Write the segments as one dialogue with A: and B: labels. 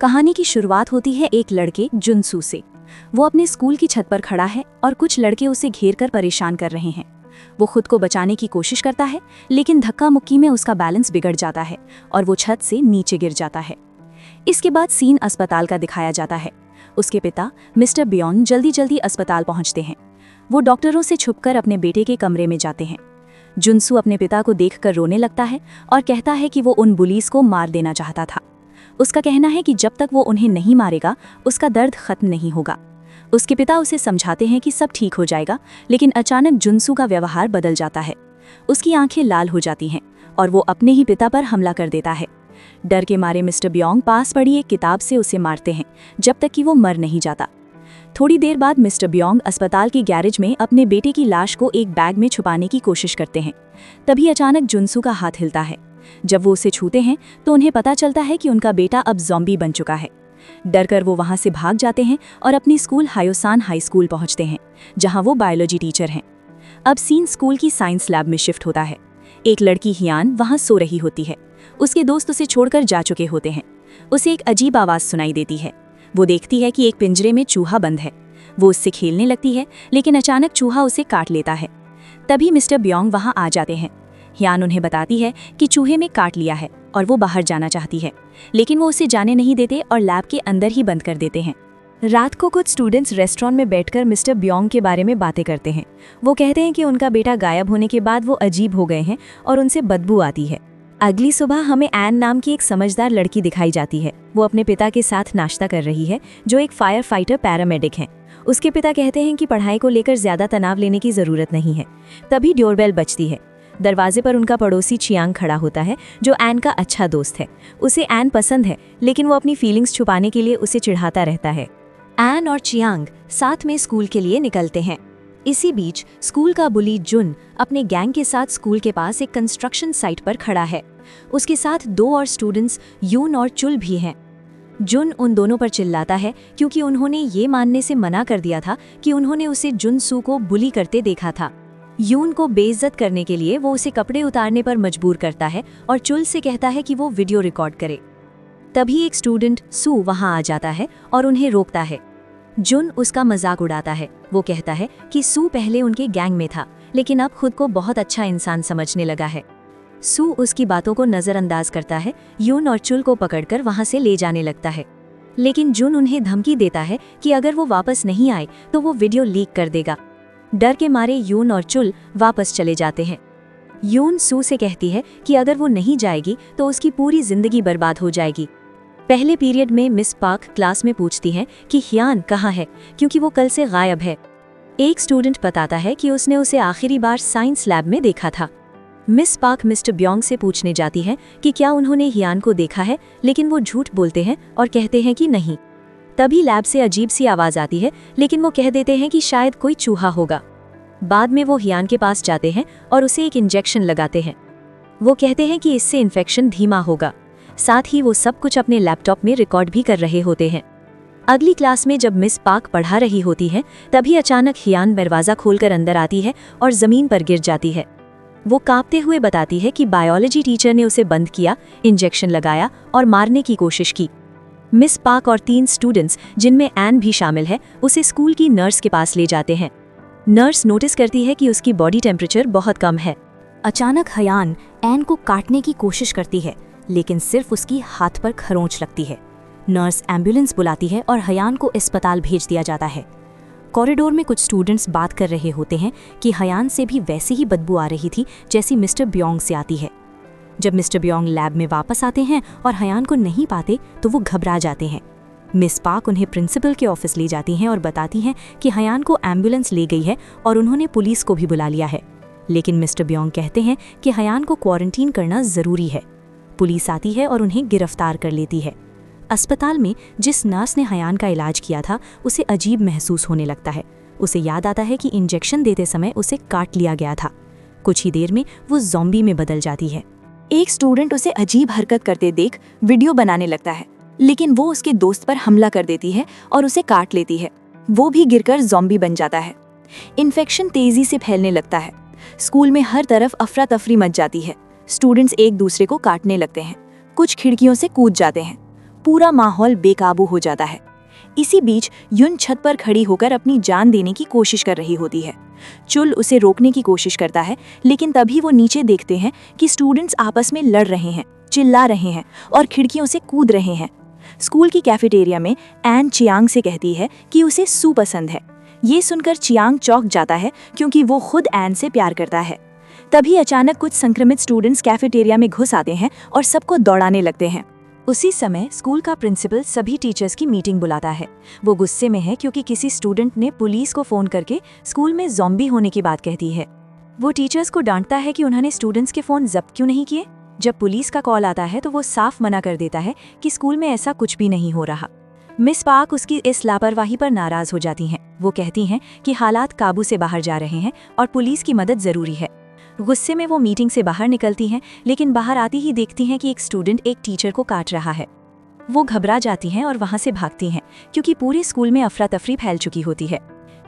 A: कहानी की शुरुआत होती है एक लड़के जुनसू से। वो अपने स्कूल की छत पर खड़ा है और कुछ लड़के उसे घेर कर परेशान कर रहे हैं। वो खुद को बचाने की कोशिश करता है, लेकिन धक्का मुक्की में उसका बैलेंस बिगड़ जाता है और वो छत से नीचे गिर जाता है। इसके बाद सीन अस्पताल का दिखाया जाता है। उसके पिता मिस्टर बियोंग जल्दी जल्दी अस्पताल पहुंचते हैं। वो डॉक्टरों से छुपकर अपने बेटे के कमरे में जाते हैं। जुनसू अपने पिता को देखकर रोने लगता है और कहता है कि वो उन बुलीज को मार देना चाहता था। उसका कहना है कि जब तक वो उन्हें नहीं मारेगा उसका दर्द खत्म नहीं होगा। उसके पिता उसे समझाते हैं कि सब ठीक हो जाएगा, लेकिन अचानक जुनसू का व्यवहार बदल जाता है। उसकी आंखें लाल हो जाती हैं और वो अपने ही पिता पर हमला कर देता है। डर के मारे मिस्टर बियोंग पास पड़ी एक किताब से उसे मारते हैं जब तक कि वो मर नहीं जाता। थोड़ी देर बाद मिस्टर बियोंग अस्पताल के गैरेज में अपने बेटे की लाश को एक बैग में छुपाने की कोशिश करते हैं। तभी अचानक जुनसू का हाथ हिलता है। जब वो उसे छूते हैं तो उन्हें पता चलता है कि उनका बेटा अब ज़ॉम्बी बन चुका है। डरकर वो वहां से भाग जाते हैं और अपनी स्कूल हायोसान हाई स्कूल पहुंचते हैं, जहां वो बायोलॉजी टीचर हैं। अब सीन स्कूल की साइंस लैब में शिफ्ट होता है। एक लड़की हियान वहां सो रही होती है। उसके दोस्त उसे छोड़कर जा चुके होते हैं। उसे एक अजीब आवाज़ सुनाई देती है। वो देखती है कि एक पिंजरे में चूहा बंद है। वो उससे खेलने लगती है, लेकिन अचानक चूहा उसे काट लेता है। तभी मिस्टर बियोंग वहां आ जाते हैं। हियान उन्हें बताती है कि चूहे में काट लिया है और वो बाहर जाना चाहती है, लेकिन वो उसे जाने नहीं देते और लैब के अंदर ही बंद कर देते हैं। रात को कुछ स्टूडेंट्स रेस्टोरेंट में बैठकर मिस्टर बियोंग के बारे में बातें करते हैं। वो कहते हैं कि उनका बेटा गायब होने के बाद वो अजीब हो गए हैं और उनसे बदबू आती है। अगली सुबह हमें एन नाम की एक समझदार लड़की दिखाई जाती है। वो अपने पिता के साथ नाश्ता कर रही है, जो एक फायर फाइटर पैरामेडिक हैं। उसके पिता कहते हैं कि पढ़ाई को लेकर ज्यादा तनाव लेने की जरूरत नहीं है। तभी डोरबेल बजती है। दरवाजे पर उनका पड़ोसी चियांग खड़ा होता है, जो एन का अच्छा दोस्त है। उसे एन पसंद है, लेकिन वो अपनी फीलिंग्स छुपाने के लिए उसे चिढ़ाता रहता है। एन और चियांग साथ में स्कूल के लिए निकलते हैं। इसी बीच स्कूल का बुली जुन अपने गैंग के साथ स्कूल के पास एक कंस्ट्रक्शन साइट पर खड़ा है। उसके साथ दो और स्टूडेंट्स यून और चुल भी हैं। जुन उन दोनों पर चिल्लाता है क्योंकि उन्होंने ये मानने से मना कर दिया था कि उन्होंने उसे जुनसू को बुली करते देखा था। यून को बेइज्जत करने के लिए वो उसे कपड़े उतारने पर मजबूर करता है और चुल से कहता है कि वो वीडियो रिकॉर्ड करे। तभी एक स्टूडेंट सू वहां आ जाता है और उन्हें रोकता है। जुन उसका मजाक उड़ाता है। वो कहता है कि सू पहले उनके गैंग में था, लेकिन अब खुद को बहुत अच्छा इंसान समझने लगा है। सू उसकी बातों को नज़रअंदाज करता है। यून और चुल को पकड़कर वहां से ले जाने लगता है, लेकिन जुन उन्हें धमकी देता है कि अगर वो वापस नहीं आए तो वो वीडियो लीक कर देगा। डर के मारे यून और चुल वापस चले जाते हैं। यून सू से कहती है कि अगर वो नहीं जाएगी तो उसकी पूरी जिंदगी बर्बाद हो जाएगी। पहले पीरियड में मिस पार्क क्लास में पूछती हैं कि हियान कहाँ है, क्योंकि वो कल से गायब है। एक स्टूडेंट बताता है कि उसने उसे आखिरी बार साइंस लैब में देखा था। मिस पार्क मिस्टर बियोंग से पूछने जाती है कि क्या उन्होंने हियान को देखा है, लेकिन वो झूठ बोलते हैं और कहते हैं कि नहीं। तभी लैब से अजीब सी आवाज़ आती है, लेकिन वो कह देते हैं कि शायद कोई चूहा होगा। बाद में वो हियान के पास जाते हैं और उसे एक इंजेक्शन लगाते हैं। वो कहते हैं कि इससे इन्फेक्शन धीमा होगा। साथ ही वो सब कुछ अपने लैपटॉप में रिकॉर्ड भी कर रहे होते हैं। अगली क्लास में जब मिस पार्क पढ़ा रही होती है, तभी अचानक हियान दरवाज़ा खोलकर अंदर आती है और ज़मीन पर गिर जाती है। वो कांपते हुए बताती है कि बायोलॉजी टीचर ने उसे बंद किया, इंजेक्शन लगाया और मारने की कोशिश की। मिस पार्क और 3 स्टूडेंट्स, जिनमें एन भी शामिल है, उसे स्कूल की नर्स के पास ले जाते हैं। नर्स नोटिस करती है कि उसकी बॉडी टेम्परेचर बहुत कम है। अचानक हियान एन को काटने की कोशिश करती है, लेकिन सिर्फ उसकी हाथ पर खरोंच लगती है। नर्स एम्बुलेंस बुलाती है और हियान को अस्पताल भेज दिया जाता है। कॉरिडोर में कुछ स्टूडेंट्स बात कर रहे होते हैं कि हियान से भी वैसी ही बदबू आ रही थी जैसी मिस्टर बियोंग से आती है। जब मिस्टर बियोंग लैब में वापस आते हैं और हियान को नहीं पाते तो वो घबरा जाते हैं। मिस पार्क उन्हें प्रिंसिपल के ऑफिस ले जाती हैं और बताती हैं कि हियान को एम्बुलेंस ले गई है और उन्होंने पुलिस को भी बुला लिया है, लेकिन मिस्टर बियोंग कहते हैं कि हियान को क्वारंटीन करना ज़रूरी है। पुलिस आती है और उन्हें गिरफ्तार कर लेती है। अस्पताल में जिस नर्स ने हियान का इलाज किया था उसे अजीब महसूस होने लगता है। उसे याद आता है कि इंजेक्शन देते समय उसे काट लिया गया था। कुछ ही देर में वो ज़ॉम्बी में बदल जाती है। एक स्टूडेंट उसे अजीब हरकत करते देख वीडियो बनाने लगता है, लेकिन वो उसके दोस्त पर हमला कर देती है और उसे काट लेती है। वो भी गिरकर ज़ॉम्बी बन जाता है। इन्फेक्शन तेजी से फैलने लगता है। स्कूल में हर तरफ अफरा तफरी मच जाती है। स्टूडेंट्स एक दूसरे को काटने लगते हैं। कुछ खिड़कियों से कूद जाते हैं।
B: पूरा माहौल बेकाबू हो जाता है। इसी बीच युन छत पर खड़ी होकर अपनी जान देने की कोशिश कर रही होती है। चुल उसे रोकने की कोशिश करता है, लेकिन तभी वो नीचे देखते हैं कि स्टूडेंट्स आपस में लड़ रहे हैं, चिल्ला रहे हैं और खिड़कियों से कूद रहे हैं। स्कूल की कैफेटेरिया में एन चियांग से कहती है कि उसे सू पसंद है। ये सुनकर चियांग चौंक जाता है, क्योंकि वो खुद एन से प्यार करता है। तभी अचानक कुछ संक्रमित स्टूडेंट्स कैफेटेरिया में घुस आते हैं और सबको दौड़ाने लगते हैं। उसी समय स्कूल का प्रिंसिपल सभी टीचर्स की मीटिंग बुलाता है। वो गुस्से में है क्योंकि किसी स्टूडेंट ने पुलिस को फोन करके स्कूल में ज़ॉम्बी होने की बात कहती है। वो टीचर्स को डांटता है कि उन्होंने स्टूडेंट्स के फ़ोन जब्त क्यों नहीं किए। जब पुलिस का कॉल आता है तो वो साफ मना कर देता है कि स्कूल में ऐसा कुछ भी नहीं हो रहा। मिस पार्क उसकी इस लापरवाही पर नाराज हो जाती हैं। वो कहती हैं कि हालात काबू से बाहर जा रहे हैं और पुलिस की मदद ज़रूरी है। गुस्से में वो मीटिंग से बाहर निकलती हैं, लेकिन बाहर आती ही देखती हैं कि एक स्टूडेंट एक टीचर को काट रहा है। वो घबरा जाती हैं और वहाँ से भागती हैं, क्योंकि पूरे स्कूल में अफरा तफरी फैल चुकी होती है।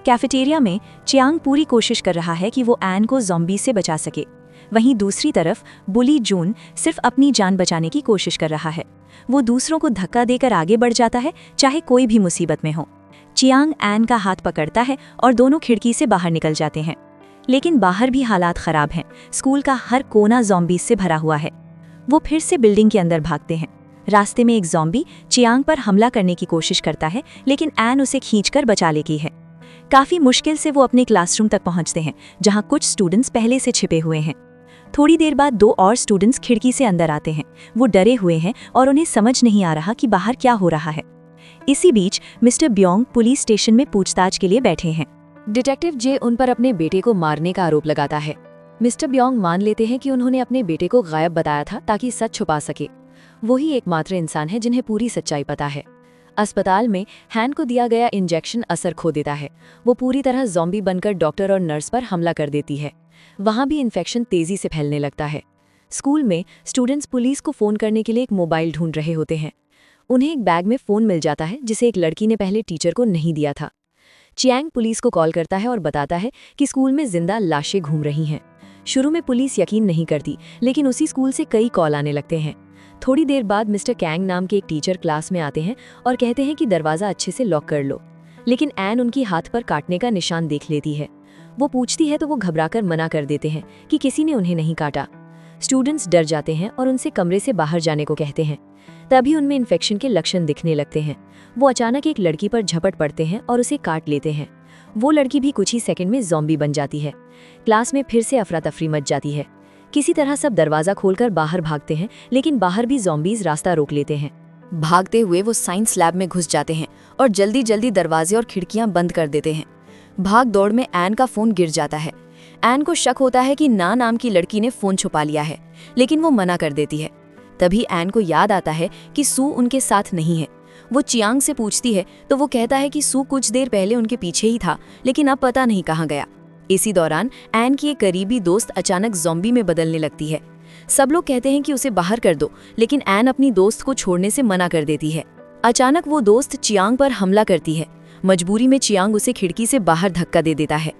B: कैफेटेरिया में चियांग पूरी कोशिश कर रहा है कि वो एन को ज़ॉम्बी से बचा सके। वहीं दूसरी तरफ बुली जून सिर्फ अपनी जान बचाने की कोशिश कर रहा है। वो दूसरों को धक्का देकर आगे बढ़ जाता है, चाहे कोई भी मुसीबत में हो। चियांग एन का हाथ पकड़ता है और दोनों खिड़की से बाहर निकल जाते हैं। लेकिन बाहर भी हालात खराब हैं। स्कूल का हर कोना ज़ॉम्बीज से भरा हुआ है। वो फिर से बिल्डिंग के अंदर भागते हैं। रास्ते में एक ज़ॉम्बी चियांग पर हमला करने की कोशिश करता है, लेकिन एन उसे खींचकर बचा लेती है। काफ़ी मुश्किल से वो अपने क्लासरूम तक पहुंचते हैं, जहां कुछ स्टूडेंट्स पहले से छिपे हुए हैं। थोड़ी देर बाद 2 और स्टूडेंट्स खिड़की से अंदर आते हैं। वो डरे हुए हैं और उन्हें समझ नहीं आ रहा कि बाहर क्या हो रहा है। इसी बीच मिस्टर ब्योंग पुलिस स्टेशन में पूछताछ के लिए बैठे हैं। डिटेक्टिव जे उन पर अपने बेटे को मारने का आरोप लगाता है। मिस्टर ब्योंग मान लेते हैं कि उन्होंने अपने बेटे को गायब बताया था ताकि सच छुपा सके। वही एकमात्र इंसान है जिन्हें पूरी सच्चाई पता है। अस्पताल में हैन को दिया गया इंजेक्शन असर खो देता है। वो पूरी तरह ज़ॉम्बी बनकर डॉक्टर और नर्स पर हमला कर देती है। वहाँ भी इन्फेक्शन तेजी से फैलने लगता है। स्कूल में स्टूडेंट्स पुलिस को फ़ोन करने के लिए एक मोबाइल ढूंढ रहे होते हैं। उन्हें एक बैग में फ़ोन मिल जाता है, जिसे एक लड़की ने पहले टीचर को नहीं दिया था। चियांग पुलिस को कॉल करता है और बताता है कि स्कूल में जिंदा लाशें घूम रही हैं। शुरू में पुलिस यकीन नहीं करती, लेकिन उसी स्कूल से कई कॉल आने लगते हैं। थोड़ी देर बाद मिस्टर कैंग नाम के एक टीचर क्लास में आते हैं और कहते हैं कि दरवाज़ा अच्छे से लॉक कर लो, लेकिन एन उनकी हाथ पर काटने का निशान देख लेती है। वो पूछती है तो वो घबराकर मना कर देते हैं कि किसी ने उन्हें नहीं काटा। स्टूडेंट्स डर जाते हैं और उनसे कमरे से बाहर जाने को कहते हैं। तभी उनमें इन्फेक्शन के लक्षण दिखने लगते हैं। वो अचानक एक लड़की पर झपट पड़ते हैं और उसे काट लेते हैं। वो लड़की भी कुछ ही सेकंड में ज़ॉम्बी बन जाती है। क्लास में फिर से अफरा तफरी मच जाती है। किसी तरह सब दरवाज़ा खोलकर बाहर भागते हैं, लेकिन बाहर भी ज़ॉम्बीज रास्ता रोक लेते हैं। भागते हुए वो साइंस लैब में घुस जाते हैं और जल्दी जल्दी दरवाजे और खिड़कियां बंद कर देते हैं। भाग दौड़ में एन का फ़ोन गिर जाता है। एन को शक होता है कि ना नाम की लड़की ने फ़ोन छुपा लिया है, लेकिन वो मना कर देती है। तभी एन को याद आता है कि सू उनके साथ नहीं है। वो चियांग से पूछती है तो वो कहता है कि सू कुछ देर पहले उनके पीछे ही था, लेकिन अब पता नहीं कहाँ गया। इसी दौरान एन की एक करीबी दोस्त अचानक ज़ॉम्बी में बदलने लगती है। सब लोग कहते हैं कि उसे बाहर कर दो, लेकिन एन अपनी दोस्त को छोड़ने से मना कर देती है। अचानक वो दोस्त चियांग पर हमला करती है। मजबूरी में चियांग उसे खिड़की से बाहर धक्का दे देता है।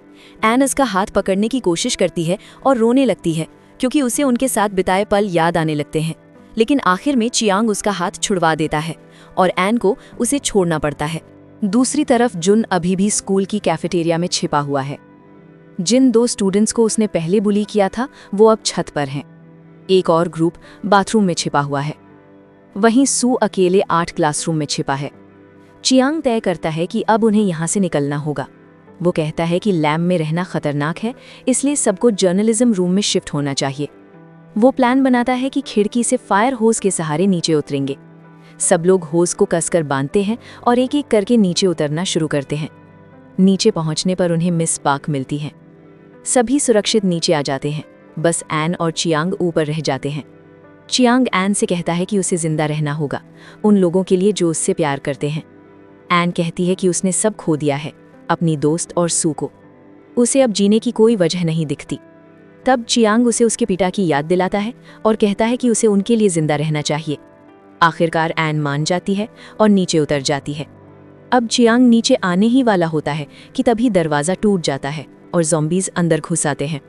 B: एन उसका हाथ पकड़ने की कोशिश करती है और रोने लगती है, क्योंकि उसे उनके साथ बिताए पल याद आने लगते हैं। लेकिन आखिर में चियांग उसका हाथ छुड़वा देता है और एन को उसे छोड़ना पड़ता है। दूसरी तरफ जुन अभी भी स्कूल की कैफेटेरिया में छिपा हुआ है। जिन 2 स्टूडेंट्स को उसने पहले बुली किया था वो अब छत पर हैं। एक और ग्रुप बाथरूम में छिपा हुआ है। वहीं सू अकेले 8 क्लासरूम में छिपा है। चियांग तय करता है कि अब उन्हें यहाँ से निकलना होगा। वो कहता है कि लैब में रहना खतरनाक है, इसलिए सबको जर्नलिज्म रूम में शिफ्ट होना चाहिए। वो प्लान बनाता है कि खिड़की से फायर होज के सहारे नीचे उतरेंगे। सब लोग होज को कसकर बांधते हैं और एक एक करके नीचे उतरना शुरू करते हैं। नीचे पहुंचने पर उन्हें मिस पार्क मिलती है। सभी सुरक्षित नीचे आ जाते हैं, बस एन और चियांग ऊपर रह जाते हैं। चियांग एन से कहता है कि उसे जिंदा रहना होगा, उन लोगों के लिए जो उससे प्यार करते हैं। एन कहती है कि उसने सब खो दिया है, अपनी दोस्त और सू को। उसे अब जीने की कोई वजह नहीं दिखती। तब चियांग उसे उसके पिता की याद दिलाता है और कहता है कि उसे उनके लिए जिंदा रहना चाहिए। आखिरकार एन मान जाती है और नीचे उतर जाती है। अब चियांग नीचे आने ही वाला होता है कि तभी दरवाज़ा टूट जाता है और ज़ॉम्बीज़ अंदर घुस आते हैं।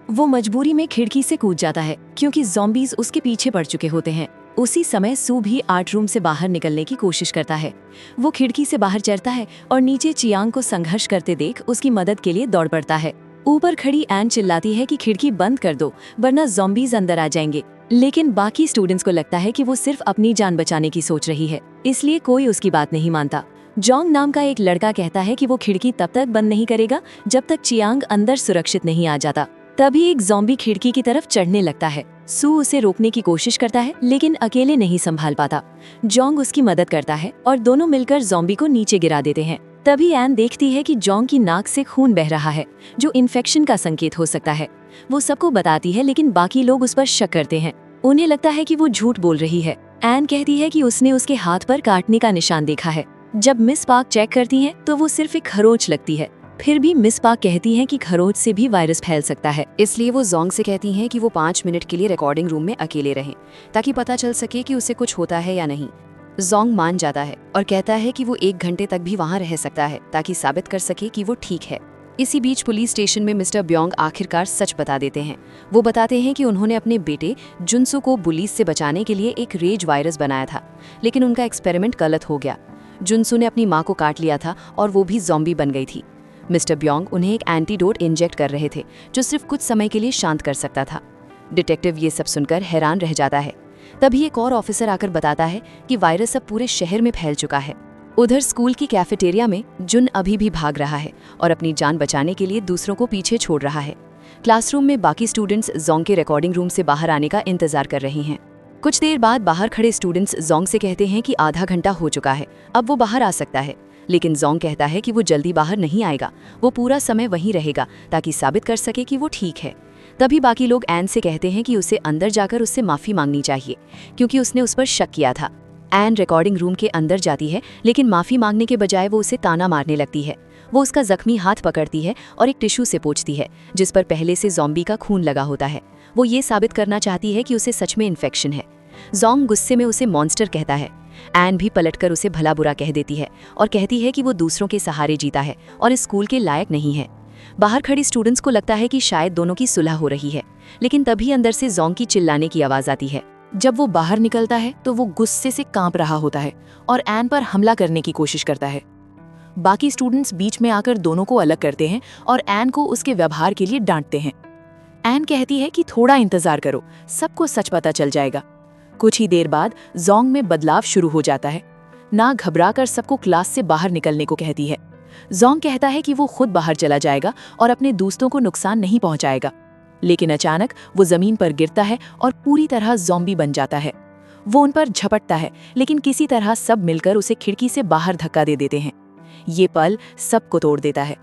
B: वो मजबूरी में खिड़की से कूद जाता है, क्योंकि ज़ॉम्बीज़ उसके पीछे पड़ चुके होते हैं। उसी समय सू भी आर्ट रूम से बाहर निकलने की कोशिश करता है। वो खिड़की से बाहर चढ़ता है और नीचे चियांग को संघर्ष करते देख उसकी मदद के लिए दौड़ पड़ता है। ऊपर खड़ी एन चिल्लाती है कि खिड़की बंद कर दो वरना ज़ॉम्बीज अंदर आ जाएंगे, लेकिन बाकी स्टूडेंट्स को लगता है कि वो सिर्फ अपनी जान बचाने की सोच रही है, इसलिए कोई उसकी बात नहीं मानता। जोंग नाम का एक लड़का कहता है कि वो खिड़की तब तक बंद नहीं करेगा जब तक चियांग अंदर सुरक्षित नहीं आ जाता। तभी एक ज़ॉम्बी खिड़की की तरफ चढ़ने लगता है। सू उसे रोकने की कोशिश करता है लेकिन अकेले नहीं संभाल पाता। जोंग उसकी मदद करता है और दोनों मिलकर ज़ॉम्बी को नीचे गिरा देते हैं। तभी एन देखती है कि जोंग की नाक से खून बह रहा है, जो इन्फेक्शन का संकेत हो सकता है। वो सबको बताती है लेकिन बाकी लोग उस पर शक करते हैं। उन्हें लगता है कि वो झूठ बोल रही है। एन कहती है कि उसने उसके हाथ पर काटने का निशान देखा है। जब मिस पार्क चेक करती हैं तो वो सिर्फ एक खरोच लगती है। फिर भी मिस पार्क कहती हैं कि खरोच से भी वायरस फैल सकता है,
A: इसलिए वो जोंग से कहती हैं कि वो 5 मिनट के लिए रिकॉर्डिंग रूम में अकेले रहें ताकि पता चल सके कि उसे कुछ होता है या नहीं। जोंग मान जाता है और कहता है कि वो 1 घंटे तक भी वहाँ रह सकता है ताकि साबित कर सके कि वो ठीक है। इसी बीच पुलिस स्टेशन में मिस्टर ब्योंग आखिरकार सच बता देते हैं। वो बताते हैं कि उन्होंने अपने बेटे जुनसू को बुलीज से बचाने के लिए एक रेज वायरस बनाया था, लेकिन उनका एक्सपेरिमेंट गलत हो गया। जुनसू ने अपनी माँ को काट लिया था और वो भी ज़ॉम्बी बन गई थी। मिस्टर ब्योंग उन्हें एक एंटीडोट इंजेक्ट कर रहे थे जो सिर्फ कुछ समय के लिए शांत कर सकता था। डिटेक्टिव ये सब सुनकर हैरान रह जाता है। तभी एक और ऑफिसर आकर बताता है कि वायरस अब पूरे शहर में फैल चुका है। उधर स्कूल की कैफेटेरिया में जुन अभी भी भाग रहा है और अपनी जान बचाने के लिए दूसरों को पीछे छोड़ रहा है। क्लासरूम में बाकी स्टूडेंट्स जोंग के रिकॉर्डिंग रूम से बाहर आने का इंतजार कर रहे हैं। कुछ देर बाद बाहर खड़े स्टूडेंट्स जोंग से कहते हैं कि आधा घंटा हो चुका है, अब वो बाहर आ सकता है। लेकिन जोंग कहता है कि वो जल्दी बाहर नहीं आएगा, वो पूरा समय वहीं रहेगा ताकि साबित कर सके कि वो ठीक है। तभी बाकी लोग एन से कहते हैं कि उसे अंदर जाकर उससे माफ़ी मांगनी चाहिए क्योंकि उसने उस पर शक किया था। एन रिकॉर्डिंग रूम के अंदर जाती है लेकिन माफ़ी मांगने के बजाय वो उसे ताना मारने लगती है। वो उसका जख्मी हाथ पकड़ती है और एक टिश्यू से पोंछती है जिस पर पहले से ज़ॉम्बी का खून लगा होता है। वो ये साबित करना चाहती है कि उसे सच में इन्फेक्शन है। जोंग गुस्से में उसे मॉन्स्टर कहता है। एन भी पलटकर उसे भला बुरा कह देती है और कहती है कि वो दूसरों के सहारे जीता है और इस स्कूल के लायक नहीं है। बाहर खड़ी स्टूडेंट्स को लगता है कि शायद दोनों की सुलह हो रही है, लेकिन तभी अंदर से जोंग की चिल्लाने की आवाज़ आती है।
B: जब वो बाहर निकलता है तो वो गुस्से से कांप रहा होता है और एन पर हमला करने की कोशिश करता है। बाकी स्टूडेंट्स बीच में आकर दोनों को अलग करते हैं और एन को उसके व्यवहार के लिए डांटते हैं। एन कहती है कि थोड़ा इंतजार करो, सबको सच पता चल जाएगा। कुछ ही देर बाद जोंग में बदलाव शुरू हो जाता है। ना घबराकर सबको क्लास से बाहर निकलने को कहती है। जोंग कहता है कि वो खुद बाहर चला जाएगा और अपने दोस्तों को नुकसान नहीं पहुंचाएगा, लेकिन अचानक वो जमीन पर गिरता है और पूरी तरह ज़ॉम्बी बन जाता है। वो उन पर झपटता है लेकिन किसी तरह सब मिलकर उसे खिड़की से बाहर धक्का दे देते हैं। ये पल सबको तोड़ देता है।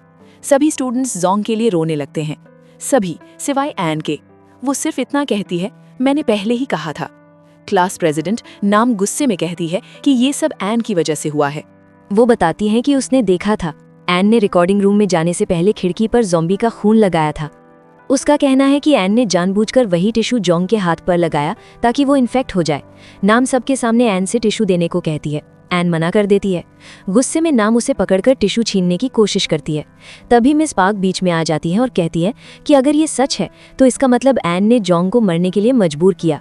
B: सभी स्टूडेंट्स जोंग के लिए रोने लगते हैं, सभी सिवाय एन के। वो सिर्फ इतना कहती है, मैंने पहले ही कहा था। क्लास प्रेसिडेंट नाम गुस्से में कहती है कि ये सब एन की वजह से हुआ है।
A: वो बताती है कि उसने देखा था, एन ने रिकॉर्डिंग रूम में जाने से पहले खिड़की पर ज़ॉम्बी का खून लगाया था। उसका कहना है कि एन ने जानबूझकर वही टिश्यू जोंग के हाथ पर लगाया ताकि वो इन्फेक्ट हो जाए। नाम सबके सामने एन से टिश्यू देने को कहती है। एन मना कर देती है। गुस्से में नाम उसे पकड़कर टिश्यू छीनने की कोशिश करती है। तभी मिस पार्क बीच में आ जाती है और कहती है कि अगर ये सच है तो इसका मतलब एन ने जोंग को मरने के लिए मजबूर किया।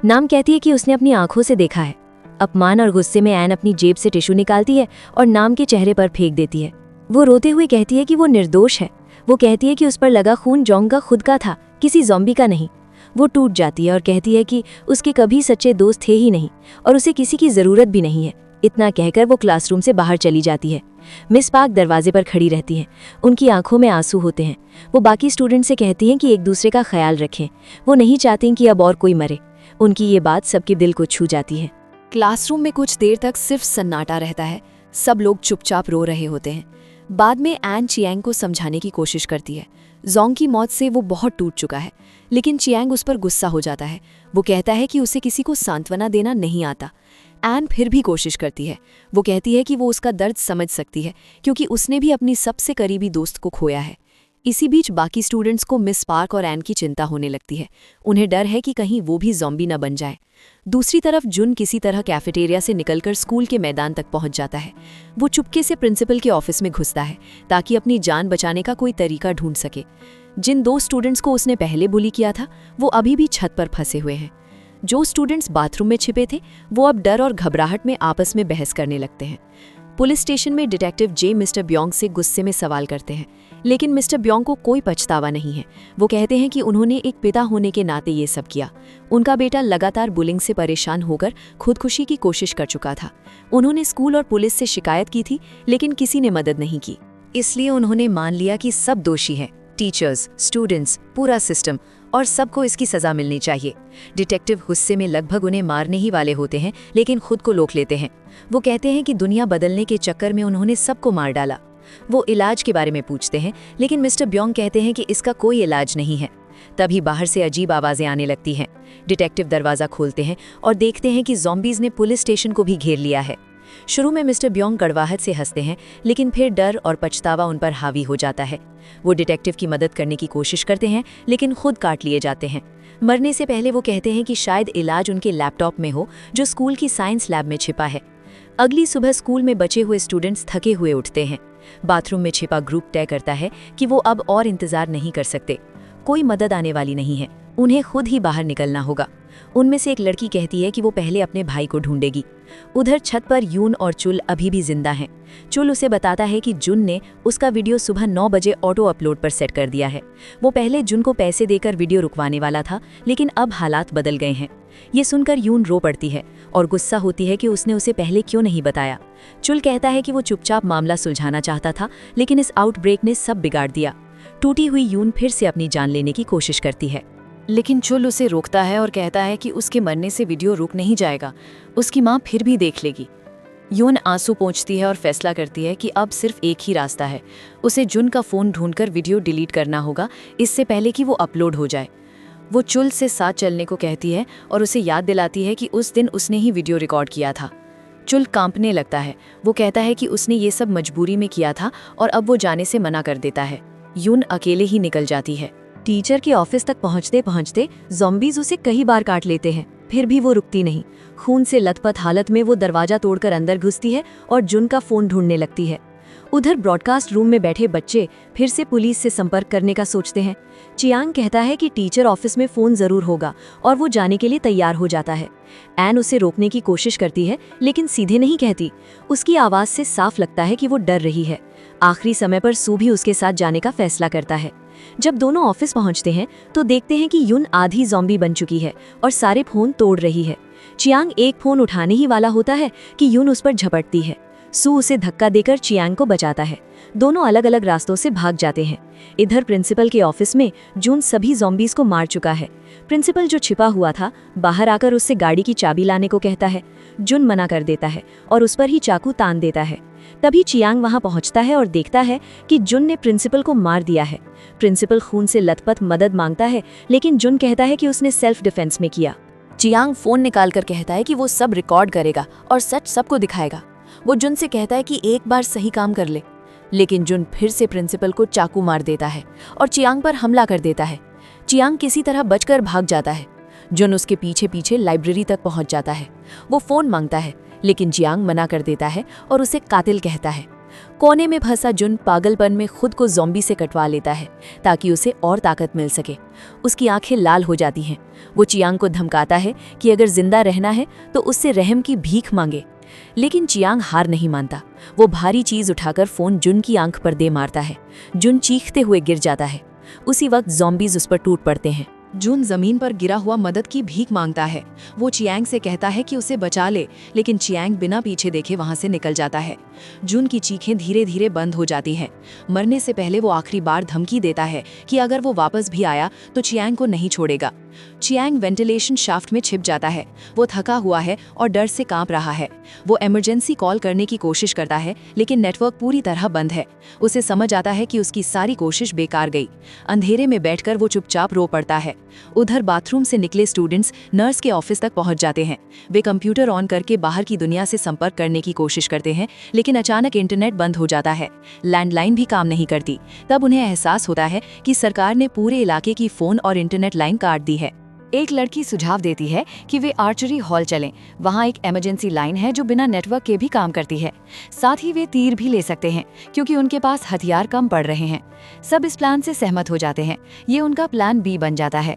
A: नाम कहती है कि उसने अपनी आंखों से देखा है। अपमान और गुस्से में एन अपनी जेब से टिश्यू निकालती है और नाम के चेहरे पर फेंक देती है। वो रोते हुए कहती है कि वो निर्दोष है। वो कहती है कि उस पर लगा खून जोंग का खुद का था, किसी ज़ॉम्बी का नहीं। वो टूट जाती है और कहती है कि उसके कभी सच्चे दोस्त थे ही नहीं और उसे किसी की ज़रूरत भी नहीं है। इतना कहकर वो क्लासरूम से बाहर चली जाती है। मिस पार्क दरवाजे पर खड़ी रहती हैं। उनकी आंखों में आंसू होते हैं। वो बाकी स्टूडेंट से कहती हैं कि एक दूसरे का ख्याल रखें। वो नहीं चाहती कि अब और कोई मरे। उनकी ये बात सबके दिल को छू जाती है। क्लासरूम में कुछ देर तक सिर्फ सन्नाटा रहता है। सब लोग चुपचाप रो रहे होते हैं। बाद में एन चियांग को समझाने की कोशिश करती है। जोंग की मौत से वो बहुत टूट चुका है, लेकिन चियांग उस पर गुस्सा हो जाता है। वो कहता है कि उसे किसी को सांत्वना देना नहीं आता। एन फिर भी कोशिश करती है। वो कहती है कि वो उसका दर्द समझ सकती है क्योंकि उसने भी अपनी सबसे करीबी दोस्त को खोया है। इसी बीच बाकी स्टूडेंट्स को मिस पार्क और एन की चिंता होने लगती है। उन्हें डर है कि कहीं वो भी ज़ॉम्बी न बन जाए। दूसरी तरफ जुन किसी तरह कैफेटेरिया से निकलकर स्कूल के मैदान तक पहुंच जाता है। वो चुपके से प्रिंसिपल के ऑफिस में घुसता है ताकि अपनी जान बचाने का कोई तरीका ढूंढ सके। जिन 2 स्टूडेंट्स को उसने पहले बुली किया था वो अभी भी छत पर फंसे हुए हैं।
C: जो स्टूडेंट्स बाथरूम में छिपे थे वो अब डर और घबराहट में आपस में बहस करने लगते हैं। पुलिस स्टेशन में डिटेक्टिव जे मिस्टर ब्योंग से गुस्से में सवाल करते हैं, लेकिन मिस्टर ब्योंग को कोई पछतावा नहीं है। वो कहते हैं कि उन्होंने एक पिता होने के नाते ये सब किया। उनका बेटा लगातार बुलिंग से परेशान होकर खुदकुशी की कोशिश कर चुका था। उन्होंने स्कूल और पुलिस से शिकायत की थी, लेकिन किसी ने मदद नहीं की। इसलिए उन्होंने मान लिया कि सब दोषी हैं, टीचर्स, स्टूडेंट्स, पूरा सिस्टम, और सबको इसकी सजा मिलनी चाहिए। डिटेक्टिव गुस्से में लगभग उन्हें मारने ही वाले होते हैं, लेकिन खुद को रोक लेते हैं। वो कहते हैं कि दुनिया बदलने के चक्कर में उन्होंने सबको मार डाला। वो इलाज के बारे में पूछते हैं, लेकिन मिस्टर ब्योंग कहते हैं कि इसका कोई इलाज नहीं है। तभी बाहर से अजीब आवाज़ें आने लगती हैं। डिटेक्टिव दरवाज़ा खोलते हैं और देखते हैं कि ज़ॉम्बीज़ ने पुलिस स्टेशन को भी घेर लिया है। शुरू में मिस्टर ब्योंग कड़वाहट से हंसते हैं, लेकिन फिर डर और पछतावा उन पर हावी हो जाता है। वो डिटेक्टिव की मदद करने की कोशिश करते हैं, लेकिन खुद काट लिए जाते हैं। मरने से पहले वो कहते हैं कि शायद इलाज उनके लैपटॉप में हो, जो स्कूल की साइंस लैब में छिपा है। अगली सुबह स्कूल में बचे हुए स्टूडेंट्स थके हुए उठते हैं। बाथरूम में छिपा ग्रुप तय करता है कि वो अब और इंतजार नहीं कर सकते। कोई मदद आने वाली नहीं है, उन्हें खुद ही बाहर निकलना होगा। उनमें से एक लड़की कहती है कि वो पहले अपने भाई को ढूंढेगी। उधर छत पर यून और चुल अभी भी जिंदा हैं। चुल उसे बताता है कि जुन ने उसका वीडियो सुबह 9 बजे ऑटो अपलोड पर सेट कर दिया है। वो पहले जुन को पैसे देकर वीडियो रुकवाने वाला था, लेकिन अब हालात बदल गए हैं। ये सुनकर यून रो पड़ती है और गुस्सा होती है कि उसने उसे पहले क्यों नहीं बताया। चुल कहता है कि वो चुपचाप मामला सुलझाना चाहता था, लेकिन इस आउटब्रेक ने सब बिगाड़ दिया। टूटी हुई यून फिर से अपनी जान लेने की कोशिश करती है,
B: लेकिन चुल उसे रोकता है और कहता है कि उसके मरने से वीडियो रुक नहीं जाएगा, उसकी माँ फिर भी देख लेगी। यून आंसू पोंछती है और फैसला करती है कि अब सिर्फ एक ही रास्ता है, उसे जुन का फ़ोन ढूंढकर वीडियो डिलीट करना होगा, इससे पहले कि वो अपलोड हो जाए। वो चुल से साथ चलने को कहती है और उसे याद दिलाती है कि उस दिन उसने ही वीडियो रिकॉर्ड किया था। चुल कांपने लगता है। वो कहता है कि उसने ये सब मजबूरी में किया था और अब वो जाने से मना कर देता है। यून अकेले ही निकल जाती है।
A: टीचर के ऑफिस तक पहुंचते पहुंचते ज़ॉम्बीज उसे कई बार काट लेते हैं, फिर भी वो रुकती नहीं। खून से लथपथ हालत में वो दरवाजा तोड़कर अंदर घुसती है और जुन का फ़ोन ढूंढने लगती है। उधर ब्रॉडकास्ट रूम में बैठे बच्चे फिर से पुलिस से संपर्क करने का सोचते हैं। चियांग कहता है कि टीचर ऑफिस में फ़ोन ज़रूर होगा और वो जाने के लिए तैयार हो जाता है। एन उसे रोकने की कोशिश करती है, लेकिन सीधे नहीं कहती। उसकी आवाज़ से साफ लगता है कि वो डर रही है। आखिरी समय पर सू भी उसके साथ जाने का फैसला करता है। जब दोनों ऑफिस पहुंचते हैं तो देखते हैं कि यून आधी ज़ॉम्बी बन चुकी है और सारे फ़ोन तोड़ रही है। चियांग एक फ़ोन उठाने ही वाला होता है कि यून उस पर झपटती है। सू उसे धक्का देकर चियांग को बचाता है। दोनों अलग अलग रास्तों से भाग जाते हैं। इधर प्रिंसिपल के ऑफिस में जून सभी ज़ॉम्बीज़ को मार चुका है। प्रिंसिपल जो छिपा हुआ था बाहर आकर उससे गाड़ी की चाबी लाने को कहता है। जुन मना कर देता है और उस पर ही चाकू तान देता है। तभी चियांग वहां पहुंचता है और देखता है कि जुन ने प्रिंसिपल को मार दिया है। प्रिंसिपल खून से लथपथ मदद मांगता है, लेकिन जुन कहता है कि उसने सेल्फ डिफेंस में किया।
C: चियांग फ़ोन निकालकर कहता है कि वो सब रिकॉर्ड करेगा और सच सबको दिखाएगा। वो जुन से कहता है कि एक बार सही काम कर ले, लेकिन जुन फिर से प्रिंसिपल को चाकू मार देता है और चियांग पर हमला कर देता है। चियांग किसी तरह बचकर भाग जाता है। जुन उसके पीछे पीछे लाइब्रेरी तक पहुंच जाता है। वो फ़ोन मांगता है, लेकिन चियांग मना कर देता है और उसे कातिल कहता है। कोने में फंसा जुन पागलपन में खुद को ज़ॉम्बी से कटवा लेता है ताकि उसे और ताकत मिल सके। उसकी आंखें लाल हो जाती हैं। वो चियांग को धमकाता है कि अगर जिंदा रहना है तो उससे रहम की भीख मांगे, लेकिन चियांग हार नहीं मानता। वो भारी चीज उठाकर फ़ोन जुन की आंख पर दे मारता है। जुन चीखते हुए गिर जाता है। उसी वक्त ज़ॉम्बीज उस पर टूट पड़ते हैं।
D: जुन जमीन पर गिरा हुआ मदद की भीख मांगता है। वो चियांग से कहता है कि उसे बचा ले, लेकिन चियांग बिना पीछे देखे वहां से निकल जाता है। जुन की चीखें धीरे धीरे बंद हो जाती हैं। मरने से पहले वो आखिरी बार धमकी देता है कि अगर वो वापस भी आया तो चियांग को नहीं छोड़ेगा। चियांग वेंटिलेशन शाफ्ट में छिप जाता है। वो थका हुआ है और डर से कांप रहा है। वो इमरजेंसी कॉल करने की कोशिश करता है, लेकिन नेटवर्क पूरी तरह बंद है। उसे समझ आता है कि उसकी सारी कोशिश बेकार गई। अंधेरे में बैठकर वो चुपचाप रो पड़ता है। उधर बाथरूम से निकले स्टूडेंट्स नर्स के ऑफिस तक पहुंच जाते हैं। वे कंप्यूटर ऑन करके बाहर की दुनिया से संपर्क करने की कोशिश करते हैं, लेकिन अचानक इंटरनेट बंद हो जाता है। लैंडलाइन भी काम नहीं करती। तब उन्हें एहसास होता है कि सरकार ने पूरे इलाके की फ़ोन और इंटरनेट लाइन काट दी है।
C: एक लड़की सुझाव देती है कि वे आर्चरी हॉल चलें। वहाँ एक इमरजेंसी लाइन है जो बिना नेटवर्क के भी काम करती है। साथ ही वे तीर भी ले सकते हैं क्योंकि उनके पास हथियार कम पड़ रहे हैं। सब इस प्लान से सहमत हो जाते हैं। ये उनका प्लान बी बन जाता है।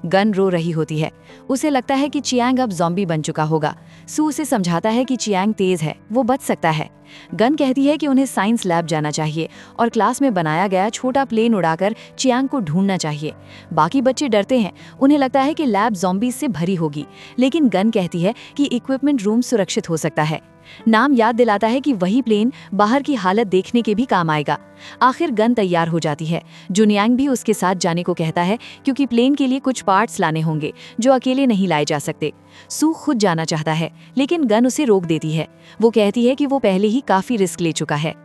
D: गन रो रही होती है। उसे लगता है कि चियांग अब ज़ॉम्बी बन चुका होगा। सू उसे समझाता है कि चियांग तेज है, वो बच सकता है। गन कहती है कि उन्हें साइंस लैब जाना चाहिए और क्लास में बनाया गया छोटा प्लेन उड़ाकर चियांग को ढूंढना चाहिए। बाकी बच्चे डरते हैं, उन्हें लगता है कि लैब ज़ॉम्बीज से भरी होगी, लेकिन गन कहती है कि इक्विपमेंट रूम सुरक्षित हो सकता है। नाम याद दिलाता है कि वही प्लेन बाहर की हालत देखने के भी काम आएगा। आखिर गन तैयार हो जाती है। जुनियांग भी उसके साथ जाने को कहता है क्योंकि प्लेन के लिए कुछ पार्ट्स लाने होंगे जो अकेले नहीं लाए जा सकते। सू खुद जाना चाहता है, लेकिन गन उसे रोक देती है। वो कहती है कि वो पहले ही काफी रिस्क ले चुका है।